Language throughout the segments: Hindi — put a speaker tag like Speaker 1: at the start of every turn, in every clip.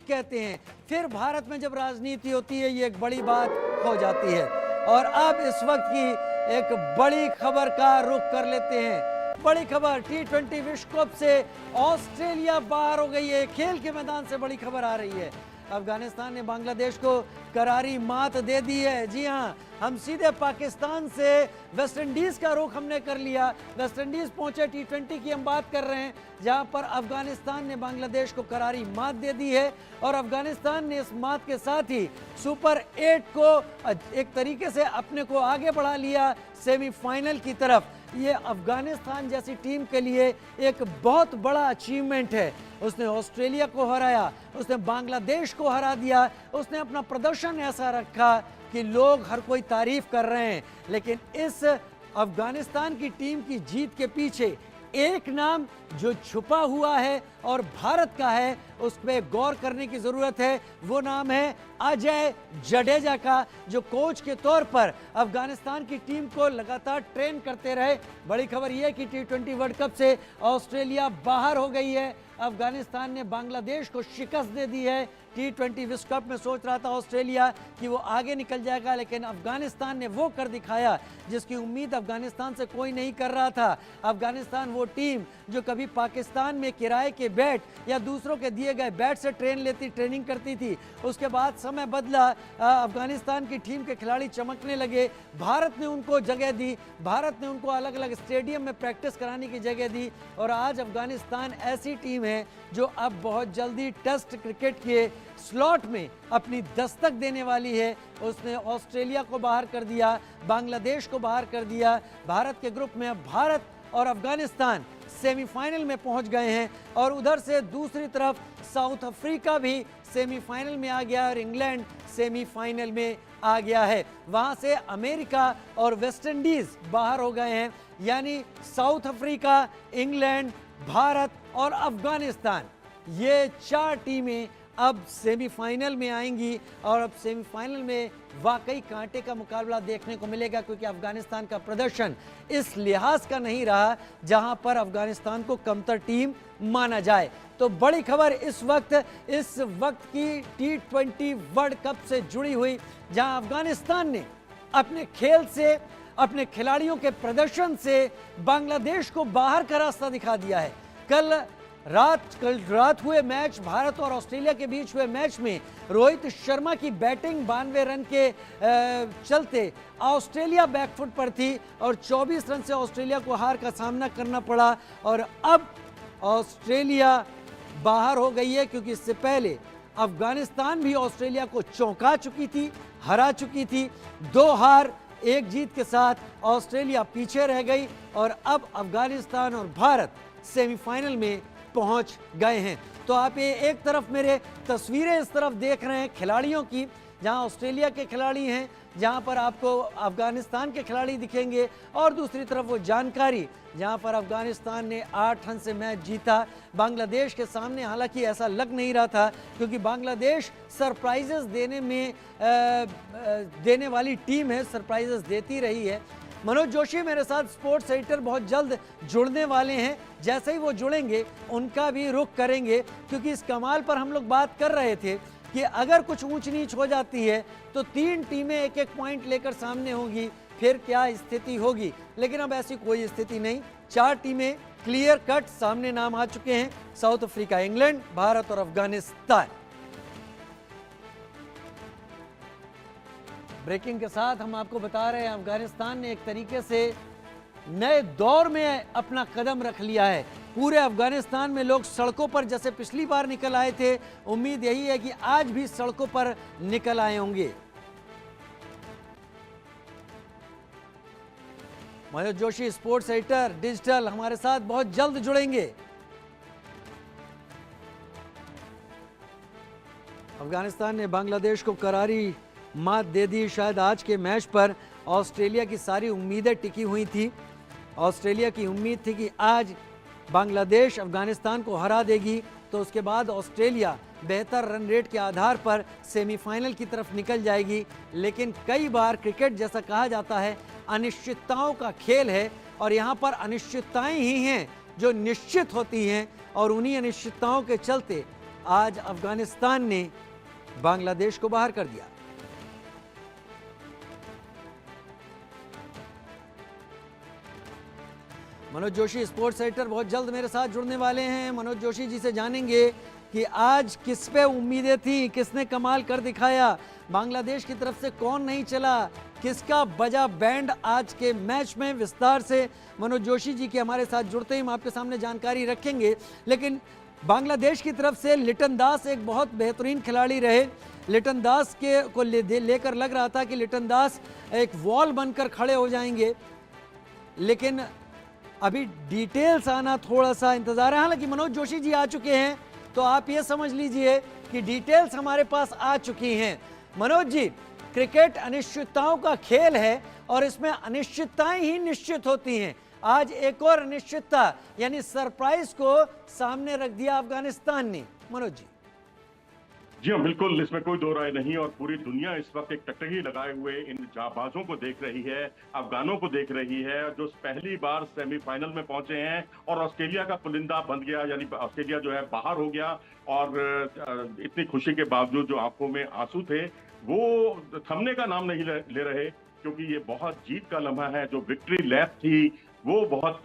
Speaker 1: कहते हैं। फिर भारत में जब राजनीति होती है ये एक बड़ी बात हो जाती है। और अब इस वक्त की एक बड़ी खबर का रुख कर लेते हैं। बड़ी खबर, T20 विश्व कप से ऑस्ट्रेलिया बाहर हो गई है। खेल के मैदान से बड़ी खबर आ रही है। अफगानिस्तान ने बांग्लादेश को करारी मात दे दी है। जी हां, हम सीधे पाकिस्तान से वेस्ट इंडीज का रुख हमने कर लिया। वेस्ट इंडीज पहुंचे, T20 की हम बात कर रहे हैं, जहां पर अफगानिस्तान ने बांग्लादेश को करारी मात दे दी है। और अफगानिस्तान ने इस मात के साथ ही सुपर 8 को एक तरीके से अपने को आगे बढ़ा लिया सेमीफाइनल की तरफ। ये अफगानिस्तान जैसी टीम के लिए एक बहुत बड़ा अचीवमेंट है। उसने ऑस्ट्रेलिया को हराया, उसने बांग्लादेश को हरा दिया, उसने अपना प्रदर्शन ऐसा रखा कि लोग हर कोई तारीफ कर रहे हैं। लेकिन इस अफगानिस्तान की टीम की जीत के पीछे एक नाम जो छुपा हुआ है और भारत का है, उस पर गौर करने की जरूरत है। वो नाम है अजय जडेजा का, जो कोच के तौर पर अफगानिस्तान की टीम को लगातार ट्रेन करते रहे। बड़ी खबर यह है कि T20 वर्ल्ड कप से ऑस्ट्रेलिया बाहर हो गई है। अफगानिस्तान ने बांग्लादेश को शिकस्त दे दी है। T20 विश्व कप में सोच रहा था ऑस्ट्रेलिया कि वो आगे निकल जाएगा, लेकिन अफगानिस्तान ने वो कर दिखाया जिसकी उम्मीद अफगानिस्तान से कोई नहीं कर रहा था। अफगानिस्तान वो टीम जो कभी पाकिस्तान में किराए के बैट या दूसरों के दिए गए बैट से ट्रेनिंग करती थी, उसके बाद समय बदला, अफगानिस्तान की टीम के खिलाड़ी चमकने लगे। भारत ने उनको जगह दी, भारत ने उनको अलग अलग स्टेडियम में प्रैक्टिस कराने की जगह दी। और आज अफगानिस्तान ऐसी टीम है जो अब बहुत जल्दी टेस्ट क्रिकेट के स्लॉट में अपनी दस्तक देने वाली है। उसने ऑस्ट्रेलिया को बाहर कर दिया, बांग्लादेश को बाहर कर दिया। भारत के ग्रुप में अब भारत और अफगानिस्तान सेमीफाइनल में पहुंच गए हैं। और उधर से दूसरी तरफ साउथ अफ्रीका भी सेमीफाइनल में आ गया और इंग्लैंड सेमीफाइनल में आ गया है। वहां से अमेरिका और वेस्ट इंडीज बाहर हो गए हैं। यानी साउथ अफ्रीका, इंग्लैंड, भारत और अफगानिस्तान, ये 4 टीमें अब सेमीफाइनल में आएंगी। और अब सेमीफाइनल में वाकई कांटे का मुकाबला देखने को मिलेगा, क्योंकि अफगानिस्तान का प्रदर्शन इस लिहाज का नहीं रहा जहां पर अफगानिस्तान को कमतर टीम माना जाए। तो बड़ी खबर इस वक्त की T20 वर्ल्ड कप से जुड़ी हुई, जहां अफगानिस्तान ने अपने खेल से, अपने खिलाड़ियों के प्रदर्शन से बांग्लादेश को बाहर का रास्ता दिखा दिया है। कल रात हुए मैच, भारत और ऑस्ट्रेलिया के बीच हुए मैच में रोहित शर्मा की बैटिंग 92 रन के चलते ऑस्ट्रेलिया बैकफुट पर थी और 24 रन से ऑस्ट्रेलिया को हार का सामना करना पड़ा। और अब ऑस्ट्रेलिया बाहर हो गई है, क्योंकि इससे पहले अफगानिस्तान भी ऑस्ट्रेलिया को चौंका चुकी थी, हरा चुकी थी। 2 हार 1 जीत के साथ ऑस्ट्रेलिया पीछे रह गई और अब अफगानिस्तान और भारत सेमीफाइनल में पहुंच गए हैं। तो आप ये एक तरफ मेरे तस्वीरें इस तरफ देख रहे हैं खिलाड़ियों की, जहां ऑस्ट्रेलिया के खिलाड़ी हैं, जहां पर आपको अफगानिस्तान के खिलाड़ी दिखेंगे, और दूसरी तरफ वो जानकारी जहां पर अफगानिस्तान ने 8 रन से मैच जीता बांग्लादेश के सामने। हालांकि ऐसा लग नहीं रहा था, क्योंकि बांग्लादेश सरप्राइजेस देने वाली टीम है, सरप्राइजेस देती रही है। मनोज जोशी मेरे साथ स्पोर्ट्स एडिटर बहुत जल्द जुड़ने वाले हैं। जैसे ही वो जुड़ेंगे उनका भी रुख करेंगे, क्योंकि इस कमाल पर हम लोग बात कर रहे थे कि अगर कुछ ऊंच नीच हो जाती है तो 3 टीमें 1-1 पॉइंट लेकर सामने होंगी, फिर क्या स्थिति होगी। लेकिन अब ऐसी कोई स्थिति नहीं, 4 टीमें क्लियर कट सामने नाम आ चुके हैं, साउथ अफ्रीका, इंग्लैंड, भारत और अफगानिस्तान। ब्रेकिंग के साथ हम आपको बता रहे हैं अफगानिस्तान ने एक तरीके से नए दौर में अपना कदम रख लिया है। पूरे अफगानिस्तान में लोग सड़कों पर जैसे पिछली बार निकल आए थे, उम्मीद यही है कि आज भी सड़कों पर निकल आए होंगे। Manoj Joshi sports editor digital हमारे साथ बहुत जल्द जुड़ेंगे। अफगानिस्तान ने बांग्लादेश को करारी मात दे दी। शायद आज के मैच पर ऑस्ट्रेलिया की सारी उम्मीदें टिकी हुई थी। ऑस्ट्रेलिया की उम्मीद थी कि आज बांग्लादेश अफगानिस्तान को हरा देगी, तो उसके बाद ऑस्ट्रेलिया बेहतर रन रेट के आधार पर सेमीफाइनल की तरफ निकल जाएगी। लेकिन कई बार क्रिकेट जैसा कहा जाता है अनिश्चितताओं का खेल है, और यहाँ पर अनिश्चितताएं ही हैं जो निश्चित होती हैं। और उन्हीं अनिश्चितताओं के चलते आज अफगानिस्तान ने बांग्लादेश को बाहर कर दिया। मनोज जोशी स्पोर्ट्स एडिटर बहुत जल्द मेरे साथ जुड़ने वाले हैं। मनोज जोशी जी से जानेंगे कि आज किस पे उम्मीदें थी, किसने कमाल कर दिखाया, बांग्लादेश की तरफ से कौन नहीं चला, किसका बजा बैंड आज के मैच में। विस्तार से मनोज जोशी जी के हमारे साथ जुड़ते ही हम आपके सामने जानकारी रखेंगे। लेकिन बांग्लादेश की तरफ से लिटन दास एक बहुत बेहतरीन खिलाड़ी रहे। लिटन दास के को लेकर लग रहा था कि लिटन दास एक वॉल बनकर खड़े हो जाएंगे, लेकिन अभी डिटेल्स आना थोड़ा सा इंतजार है। हालांकि मनोज जोशी जी आ चुके हैं, तो आप ये समझ लीजिए कि डिटेल्स हमारे पास आ चुकी हैं। मनोज जी, क्रिकेट अनिश्चितताओं का खेल है और इसमें अनिश्चितताएं ही निश्चित होती हैं। आज एक और अनिश्चितता यानी सरप्राइज को सामने रख दिया अफगानिस्तान ने। मनोज जी।
Speaker 2: जी हाँ, बिल्कुल, इसमें कोई दो राय नहीं और पूरी दुनिया इस वक्त एक टकटकी लगाए हुए इन जाबाजों को देख रही है, अफगानों को देख रही है, जो पहली बार सेमीफाइनल में पहुंचे हैं और ऑस्ट्रेलिया का पुलिंदा बन गया, यानी ऑस्ट्रेलिया जो है बाहर हो गया। और इतनी खुशी के बावजूद जो आंखों में आंसू थे वो थमने का नाम नहीं ले रहे, क्योंकि ये बहुत जीत का लम्हा है। जो विक्ट्री लैप थी वो बहुत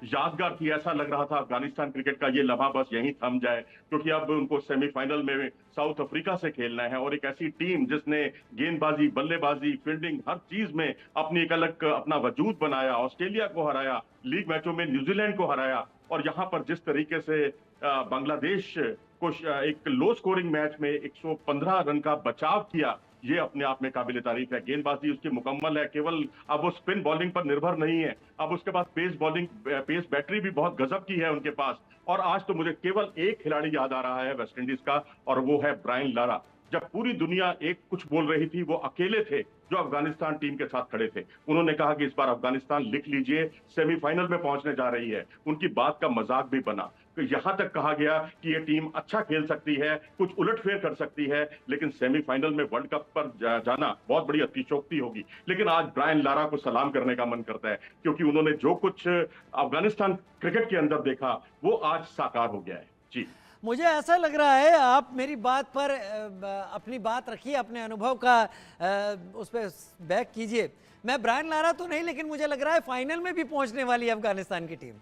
Speaker 2: यादगार थी। ऐसा लग रहा था अफगानिस्तान क्रिकेट का ये लम्हा बस यहीं थम जाए, क्योंकि अब उनको सेमीफाइनल में साउथ अफ्रीका से खेलना है और एक ऐसी टीम जिसने गेंदबाजी, बल्लेबाजी, फील्डिंग हर चीज में अपनी एक अलग अपना वजूद बनाया, ऑस्ट्रेलिया को हराया, लीग मैचों में न्यूजीलैंड को हराया। और यहाँ पर जिस तरीके से बांग्लादेश को एक लो स्कोरिंग मैच में 115 रन का बचाव किया, ये अपने आप में काबिल तारीफ है। गेंदबाजी उसकी मुकम्मल है, केवल अब वो स्पिन बॉलिंग पर निर्भर नहीं है, अब उसके पास पेस बैटरी भी बहुत गजब की है उनके पास। और आज तो मुझे केवल एक खिलाड़ी याद आ रहा है वेस्ट इंडीज का, और वो है ब्रायन लारा। जब पूरी दुनिया एक कुछ बोल रही थी, वो अकेले थे जो अफगानिस्तान टीम के साथ खड़े थे। उन्होंने कहा कि इस बार अफगानिस्तान लिख लीजिए सेमीफाइनल में पहुंचने जा रही है। उनकी बात का मजाक भी बना, तो यहां तक कहा गया कि ये टीम अच्छा खेल सकती है, कुछ उलटफेर कर सकती है, लेकिन सेमीफाइनल में वर्ल्ड कप पर जाना बहुत बड़ी अतिशयोक्ति होगी। लेकिन आज ब्रायन लारा को सलाम करने का मन करता है, क्योंकि उन्होंने जो कुछ अफगानिस्तान क्रिकेट के अंदर देखा वो आज साकार हो गया है। जी,
Speaker 1: मुझे ऐसा लग रहा है, आप मेरी बात पर अपनी बात रखिए, अपने अनुभव का उस पर बैक कीजिए। मैं ब्रायन लारा तो नहीं, लेकिन मुझे लग रहा है फाइनल में भी पहुंचने वाली है अफगानिस्तान की टीम।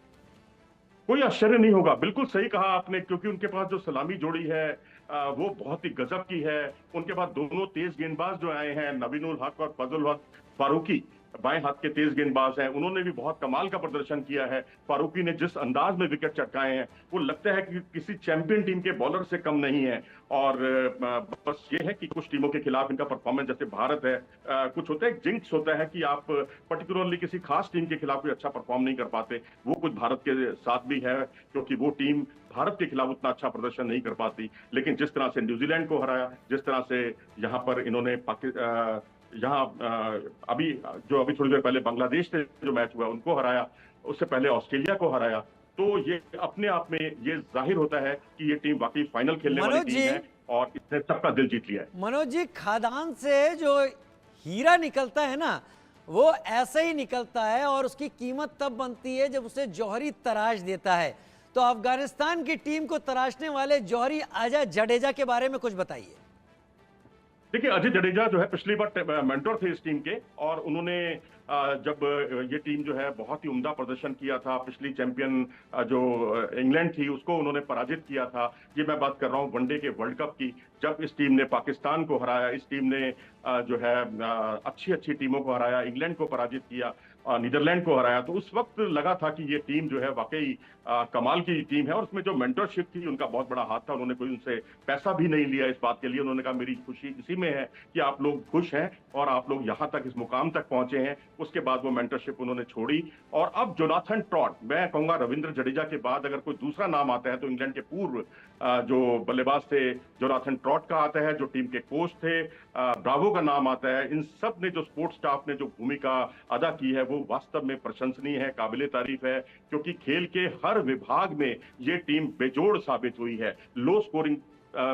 Speaker 2: कोई आश्चर्य नहीं होगा, बिल्कुल सही कहा आपने, क्योंकि उनके पास जो सलामी जोड़ी है वो बहुत ही गजब की है। उनके पास दोनों तेज गेंदबाज जो आए हैं, नवीनुल हक और फजल हक फारूकी, बाएं हाथ के तेज गेंदबाज हैं, उन्होंने भी बहुत कमाल का प्रदर्शन किया है। फारूकी ने जिस अंदाज में विकेट चटकाए हैं, वो लगता है कि किसी चैंपियन टीम के बॉलर से कम नहीं है। और बस ये है कि कुछ टीमों के खिलाफ इनका परफॉर्मेंस, जैसे भारत है, कुछ होता है, जिंक्स होता है कि आप पर्टिकुलरली किसी खास टीम के खिलाफ कोई अच्छा परफॉर्म नहीं कर पाते। वो कुछ भारत के साथ भी है, क्योंकि वो टीम भारत के खिलाफ उतना अच्छा प्रदर्शन नहीं कर पाती। लेकिन जिस तरह से न्यूजीलैंड को हराया, जिस तरह से यहाँ पर इन्होंने अभी थोड़ी देर पहले बांग्लादेश से जो मैच हुआ उनको हराया, उससे पहले ऑस्ट्रेलिया को हराया, तो ये अपने आप में ये जाहिर होता है कि ये टीम वाकई फाइनल खेलने वाली टीम है और इसने सबका दिल जीत लिया है।
Speaker 1: मनोज जी, खादान से जो हीरा निकलता है ना, वो ऐसे ही निकलता है और उसकी कीमत तब बनती है जब उसे जौहरी तराश देता है। तो अफगानिस्तान की टीम को तराशने वाले जौहरी अजय जडेजा के बारे में कुछ बताइए।
Speaker 2: देखिए, अजय जडेजा जो है पिछली बार मेंटर थे इस टीम के, और उन्होंने जब ये टीम जो है बहुत ही उम्दा प्रदर्शन किया था, पिछली चैंपियन जो इंग्लैंड थी उसको उन्होंने पराजित किया था। ये मैं बात कर रहा हूँ वनडे के वर्ल्ड कप की, जब इस टीम ने पाकिस्तान को हराया, इस टीम ने जो है अच्छी अच्छी टीमों को हराया, इंग्लैंड को पराजित किया, नीदरलैंड को हराया। तो उस वक्त लगा था कि ये टीम जो है वाकई कमाल की टीम है, और उसमें जो मेंटरशिप थी उनका बहुत बड़ा हाथ था। उन्होंने कोई उनसे पैसा भी नहीं लिया इस बात के लिए। उन्होंने कहा मेरी खुशी इसी में है कि आप लोग खुश हैं और आप लोग यहाँ तक इस मुकाम तक पहुंचे हैं। उसके बाद वो मेंटरशिप उन्होंने छोड़ी, और अब जोनाथन ट्रॉट, मैं कहूंगा रविंद्र जडेजा के बाद अगर कोई दूसरा नाम आता है तो इंग्लैंड के पूर्व जो बल्लेबाज थे जोनाथन ट्रॉट का आता है, जो टीम के कोच थे ब्रावो का नाम आता है। इन सब ने, जो स्पोर्ट्स स्टाफ ने जो भूमिका अदा की है, वो वास्तव में प्रशंसनीय है, काबिले तारीफ है, क्योंकि खेल के हर विभाग में ये टीम बेजोड़ साबित हुई है। लो स्कोरिंग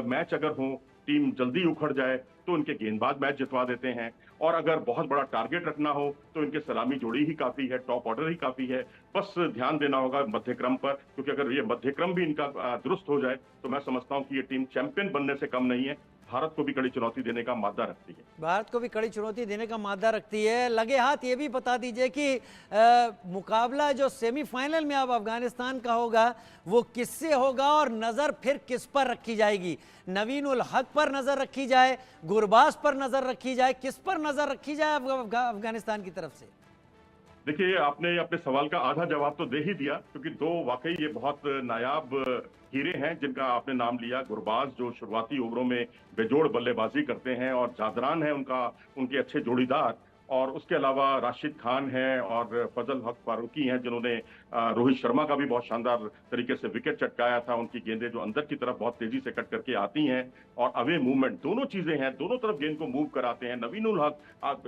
Speaker 2: मैच अगर हो, टीम जल्दी उखड़ जाए तो इनके गेंदबाज मैच जितवा देते हैं, और अगर बहुत बड़ा टारगेट रखना हो तो इनके सलामी जोड़ी ही काफी है, टॉप ऑर्डर ही काफी है। बस ध्यान देना होगा मध्यक्रम पर, क्योंकि अगर ये मध्यक्रम भी इनका दुरुस्त हो जाए तो मैं समझता हूं कि ये टीम चैंपियन बनने से कम नहीं है, भारत को भी कड़ी चुनौती देने का मादा रखती है।
Speaker 1: भारत को भी कड़ी चुनौती देने का मादा रखती है। लगे हाथ ये भी बता दीजिए कि मुकाबला जो सेमीफाइनल में अब अफगानिस्तान का होगा वो किससे होगा और नज़र फिर किस पर रखी जाएगी? नवीन उल हक पर नज़र रखी जाए, गुरबाज पर नज़र रखी जाए, किस पर नज़र रखी जाए अफगानिस्तान की तरफ से?
Speaker 2: देखिए, आपने अपने सवाल का आधा जवाब तो दे ही दिया, क्योंकि दो वाकई ये बहुत नायाब हीरे हैं जिनका आपने नाम लिया। गुरबाज जो शुरुआती ओवरों में बेजोड़ बल्लेबाजी करते हैं, और जादरान है उनके अच्छे जोड़ीदार, और उसके अलावा राशिद खान है और फजल हक फारूकी हैं जिन्होंने रोहित शर्मा का भी बहुत शानदार तरीके से विकेट चटकाया था। उनकी गेंदें जो अंदर की तरफ बहुत तेजी से कट करके आती हैं, और अवे मूवमेंट, दोनों चीजें हैं, दोनों तरफ गेंद को मूव कराते हैं। नवीन उल हक,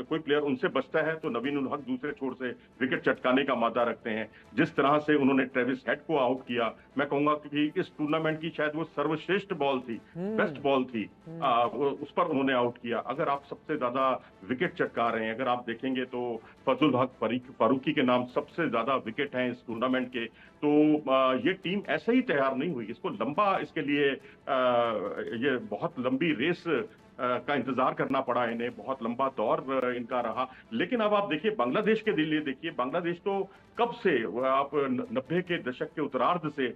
Speaker 2: कोई प्लेयर उनसे बचता है तो नवीन उल हक दूसरे छोर से विकेट चटकाने का मादा रखते हैं। जिस तरह से उन्होंने ट्रेविस हेड को आउट किया, मैं कहूंगा कि इस टूर्नामेंट की शायद वो सर्वश्रेष्ठ बॉल थी, बेस्ट बॉल थी, उस पर उन्होंने आउट किया। अगर आप सबसे ज्यादा विकेट चटका रहे हैं, अगर आप देखेंगे तो फजल हक फारूकी के नाम सबसे ज्यादा विकेट हैं इस टूर्नामेंट के, तो ये टीम ऐसे ही तैयार नहीं हुई। इसको लंबा, इसके लिए ये बहुत लंबी रेस का इंतजार करना पड़ा इन्हें, बहुत लंबा दौर इनका रहा। लेकिन अब आप देखिए बांग्लादेश के लिए, देखिए बांग्लादेश तो कब से, आप 90 के दशक के उत्तरार्ध से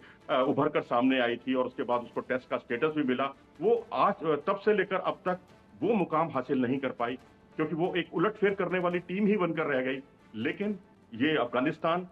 Speaker 2: उभर कर सामने आई थी, और उसके बाद उसको टेस्ट का स्टेटस भी मिला। वो आज तब से लेकर अब तक वो मुकाम हासिल नहीं कर पाई, क्योंकि वो एक उलटफेर करने वाली टीम ही बनकर रह गई। लेकिन ये अफगानिस्तान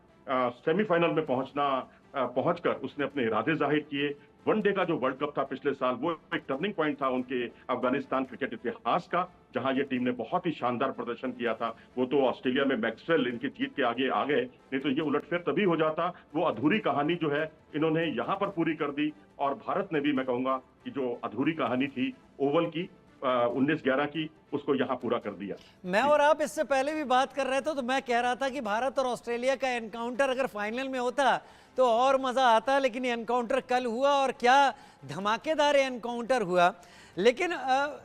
Speaker 2: सेमीफाइनल में पहुंचकर उसने अपने इरादे जाहिर किए। वनडे का जो वर्ल्ड कप था पिछले साल, वो एक टर्निंग पॉइंट था उनके अफगानिस्तान क्रिकेट इतिहास का, जहां ये टीम ने बहुत ही शानदार प्रदर्शन किया था। वो तो ऑस्ट्रेलिया में मैक्सवेल इनकी जीत के आगे आ गए, नहीं तो ये उलटफेर तभी हो जाता। वो अधूरी कहानी जो है इन्होंने यहां पर पूरी कर दी, और भारत ने भी, मैं कहूंगा कि जो अधूरी कहानी थी ओवल की 19-11 की, उसको यहाँ पूरा कर दिया।
Speaker 1: मैं और आप इससे पहले भी बात कर रहे थे, तो मैं कह रहा था कि भारत और ऑस्ट्रेलिया का एनकाउंटर अगर फाइनल में होता तो और मज़ा आता, लेकिन ये एनकाउंटर कल हुआ और क्या धमाकेदार एनकाउंटर हुआ। लेकिन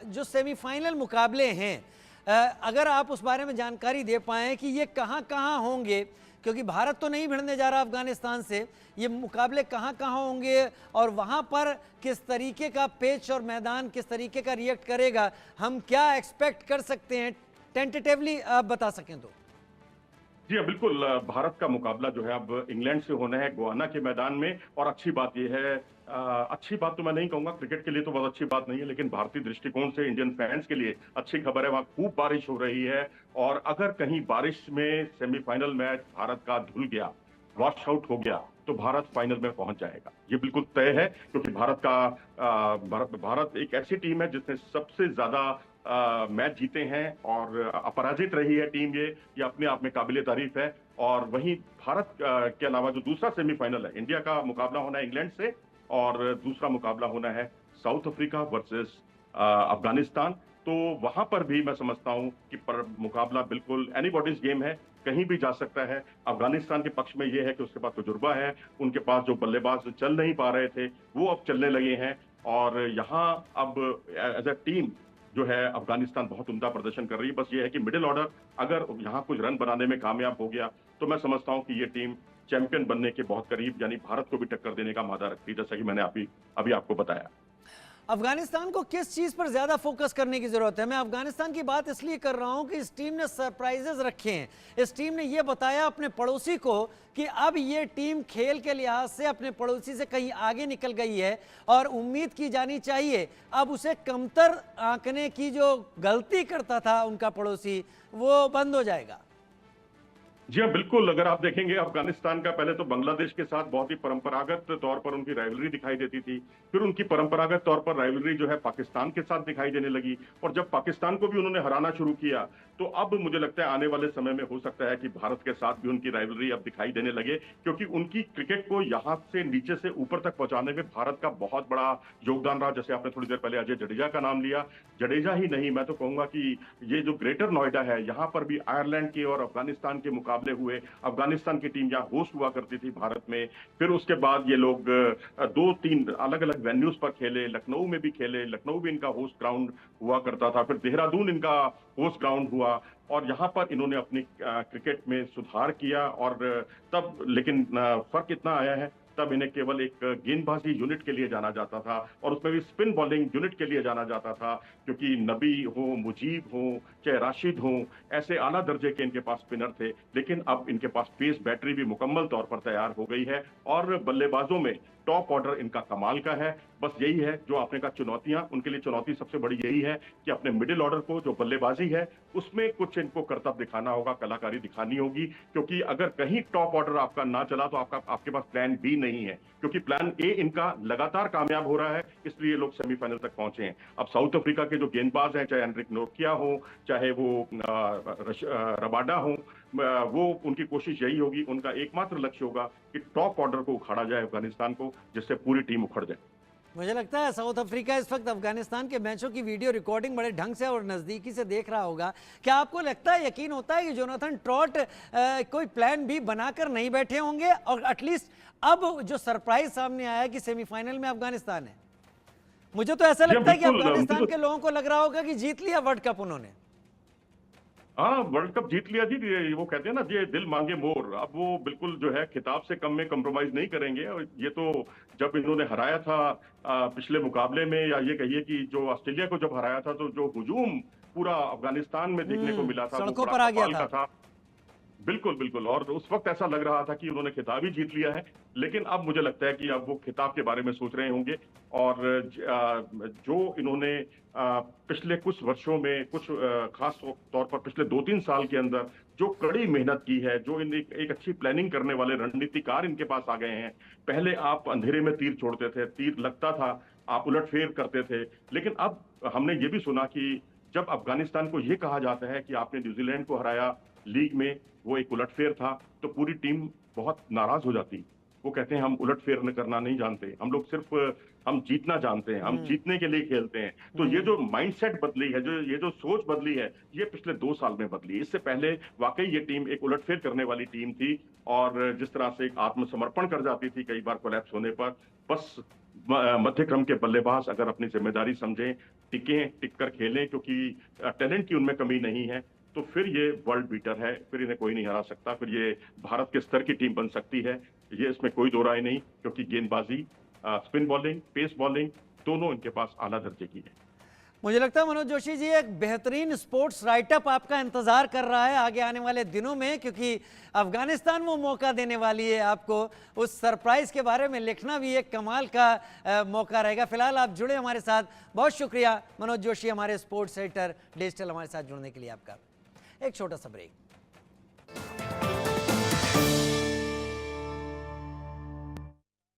Speaker 1: जो सेमीफाइनल मुकाबले हैं, अगर आप उस बारे में जानकारी दे पाएँ कि ये कहाँ कहाँ होंगे, क्योंकि भारत तो नहीं भिड़ने जा रहा अफगानिस्तान से, ये मुकाबले कहाँ कहाँ होंगे और वहाँ पर किस तरीके का पिच और मैदान किस तरीके का रिएक्ट करेगा, हम क्या एक्सपेक्ट कर सकते हैं, टेंटेटिवली आप बता सकें तो?
Speaker 2: जी हाँ, बिल्कुल। भारत का मुकाबला जो है अब इंग्लैंड से होना है, गोवाना के मैदान में। और अच्छी बात यह है, अच्छी बात तो मैं नहीं कहूंगा, क्रिकेट के लिए तो बहुत अच्छी बात नहीं है, लेकिन भारतीय दृष्टिकोण से इंडियन फैंस के लिए अच्छी खबर है। वहां खूब बारिश हो रही है, और अगर कहीं बारिश में सेमीफाइनल मैच भारत का धुल गया, वॉश आउट हो गया, तो भारत फाइनल में पहुंच जाएगा। ये बिल्कुल तय है, क्योंकि भारत एक ऐसी टीम है जिसने सबसे ज्यादा मैच जीते हैं, और अपराजित रही है टीम। ये अपने आप में काबिले तारीफ है। और वहीं भारत के अलावा जो दूसरा सेमीफाइनल है, इंडिया का मुकाबला होना है इंग्लैंड से, और दूसरा मुकाबला होना है साउथ अफ्रीका वर्सेस अफगानिस्तान। तो वहां पर भी मैं समझता हूं कि मुकाबला बिल्कुल एनीबॉडीज गेम है, कहीं भी जा सकता है। अफगानिस्तान के पक्ष में यह है कि उसके पास तजुर्बा है, उनके पास जो बल्लेबाज चल नहीं पा रहे थे वो अब चलने लगे हैं, और यहाँ अब एज ए टीम जो है अफगानिस्तान बहुत उम्दा प्रदर्शन कर रही है। बस ये है कि मिडिल ऑर्डर अगर यहाँ कुछ रन बनाने में कामयाब हो गया, तो मैं समझता हूँ कि ये टीम चैंपियन बनने के बहुत करीब, यानी भारत को भी टक्कर देने का मादा रखती है, जैसा कि मैंने अभी आपको बताया।
Speaker 1: अफगानिस्तान को किस चीज़ पर ज़्यादा फोकस करने की ज़रूरत है? मैं अफगानिस्तान की बात इसलिए कर रहा हूं कि इस टीम ने सरप्राइजेस रखे हैं। इस टीम ने यह बताया अपने पड़ोसी को कि अब ये टीम खेल के लिहाज से अपने पड़ोसी से कहीं आगे निकल गई है, और उम्मीद की जानी चाहिए अब उसे कमतर आंकने की जो गलती करता था उनका पड़ोसी, वो बंद हो जाएगा।
Speaker 2: जी हाँ, बिल्कुल। अगर आप देखेंगे अफगानिस्तान का पहले तो बांग्लादेश के साथ बहुत ही परंपरागत तौर पर उनकी राइवलरी दिखाई देती थी, फिर उनकी परंपरागत तौर पर राइवलरी जो है पाकिस्तान के साथ दिखाई देने लगी, और जब पाकिस्तान को भी उन्होंने हराना शुरू किया, तो अब मुझे लगता है आने वाले समय में हो सकता है कि भारत के साथ भी उनकी राइवलरी अब दिखाई देने लगे, क्योंकि उनकी क्रिकेट को यहाँ से नीचे से ऊपर तक पहुंचाने में भारत का बहुत बड़ा योगदान रहा। जैसे आपने थोड़ी देर पहले अजय जडेजा का नाम लिया, जडेजा ही नहीं, मैं तो कहूंगा कि ये जो ग्रेटर नोएडा है, यहाँ पर भी आयरलैंड के और अफगानिस्तान के मुकाबले मुकाबले हुए। अफगानिस्तान की टीम यहाँ होस्ट हुआ करती थी भारत में। फिर उसके बाद ये लोग 2-3 अलग-अलग वेन्यूज पर खेले, लखनऊ में भी खेले, लखनऊ भी इनका होस्ट ग्राउंड हुआ करता था, फिर देहरादून इनका होस्ट ग्राउंड हुआ और यहाँ पर इन्होंने अपनी क्रिकेट में सुधार किया और तब लेकिन फर्क इतना आया है, तब इन्हें केवल एक गेंदबाजी यूनिट के लिए जाना जाता था और उसमें भी स्पिन बॉलिंग यूनिट के लिए जाना जाता था, क्योंकि नबी हो, मुजीब हो, चाहे राशिद हो, ऐसे आला दर्जे के इनके पास स्पिनर थे। लेकिन अब इनके पास पेस बैटरी भी मुकम्मल तौर पर तैयार हो गई है और बल्लेबाजों में टॉप ऑर्डर इनका कमाल का है। बस यही है जो आपने कहा चुनौतियां, उनके लिए चुनौती सबसे बड़ी यही है कि अपने मिडिल ऑर्डर को, जो बल्लेबाजी है, उसमें कुछ इनको करतब दिखाना होगा, कलाकारी दिखानी होगी, क्योंकि अगर कहीं टॉप ऑर्डर आपका ना चला तो आपके पास प्लान बी नहीं है, क्योंकि प्लान ए इनका लगातार कामयाब हो रहा है, इसलिए लोग सेमीफाइनल तक पहुंचे हैं। अब साउथ अफ्रीका के जो गेंदबाज हैं, चाहे एनरिक नोकिया हो, चाहे वो रबाडा हो, वो उनकी कोशिश यही होगी, उनका एकमात्र लक्ष्य होगा कि टॉप ऑर्डर को उखाड़ा जाए अफगानिस्तान को, जिससे पूरी टीम उखड़ जाए।
Speaker 1: मुझे लगता है साउथ अफ्रीका इस वक्त अफगानिस्तान के मैचों की वीडियो रिकॉर्डिंग बड़े ढंग से और नज़दीकी से देख रहा होगा। क्या आपको लगता है, यकीन होता है कि जोनाथन ट्रॉट कोई प्लान भी बनाकर नहीं बैठे होंगे और एटलीस्ट अब जो सरप्राइज सामने आया है कि सेमीफाइनल में अफगानिस्तान है? मुझे तो ऐसा लगता है कि अफगानिस्तान के लोगों को लग रहा होगा कि जीत लिया वर्ल्ड कप उन्होंने।
Speaker 2: हाँ, वर्ल्ड कप जीत लिया जी। वो कहते हैं ना, ये दिल मांगे मोर। अब वो बिल्कुल जो है खिताब से कम में कंप्रोमाइज नहीं करेंगे। और ये तो जब इन्होंने हराया था पिछले मुकाबले में, या ये कहिए कि जो ऑस्ट्रेलिया को जब हराया था, तो जो हुजूम पूरा अफगानिस्तान में देखने को मिला था, वो
Speaker 1: सड़कों
Speaker 2: बड़ा
Speaker 1: पर आ गया
Speaker 2: कमाल का था। बिल्कुल, बिल्कुल। और उस वक्त ऐसा लग रहा था कि उन्होंने खिताब ही जीत लिया है। लेकिन अब मुझे लगता है कि अब वो खिताब के बारे में सोच रहे होंगे और जो इन्होंने पिछले कुछ वर्षों में, कुछ खास तौर पर पिछले 2-3 साल के अंदर जो कड़ी मेहनत की है, जो इन एक अच्छी प्लानिंग करने वाले रणनीतिकार इनके पास आ गए हैं। पहले आप अंधेरे में तीर छोड़ते थे, तीर लगता था, आप उलटफेर करते थे। लेकिन अब हमने ये भी सुना कि जब अफगानिस्तान को ये कहा जाता है कि आपने न्यूजीलैंड को हराया लीग में, वो एक उलटफेर था, तो पूरी टीम बहुत नाराज हो जाती। वो कहते हैं हम उलटफेर करना नहीं जानते, हम लोग सिर्फ हम जीतना जानते हैं, हम जीतने के लिए खेलते हैं। तो ये जो माइंडसेट बदली है, जो ये जो सोच बदली है, ये पिछले 2 साल में बदली। इससे पहले वाकई ये टीम एक उलटफेर करने वाली टीम थी और जिस तरह से एक आत्मसमर्पण कर जाती थी कई बार कोलैप्स होने पर। बस मध्य क्रम के बल्लेबाज अगर अपनी जिम्मेदारी समझें, टिक कर खेलें, क्योंकि टैलेंट की उनमें कमी नहीं है, तो फिर ये वर्ल्ड बीटर है, फिर इन्हें कोई नहीं हरा सकता, फिर ये भारत के स्तर की टीम बन सकती है। ये इसमें कोई दो राय नहीं, क्योंकि गेंदबाजी, स्पिन बॉलिंग, पेस बॉलिंग, दोनों इनके पास आला दर्जे की है।
Speaker 1: मुझे लगता है मनोज जोशी जी, एक बेहतरीन स्पोर्ट्स राइटअप आपका इंतजार कर रहा है आगे आने वाले दिनों में, क्योंकि अफगानिस्तान वो मौका देने वाली है आपको। उस सरप्राइज के बारे में लिखना भी एक कमाल का मौका रहेगा। फिलहाल आप जुड़े हमारे साथ, बहुत शुक्रिया मनोज जोशी, हमारे स्पोर्ट्स एडिटर डिजिटल, हमारे साथ जुड़ने के लिए आपका। एक छोटा सा ब्रेक।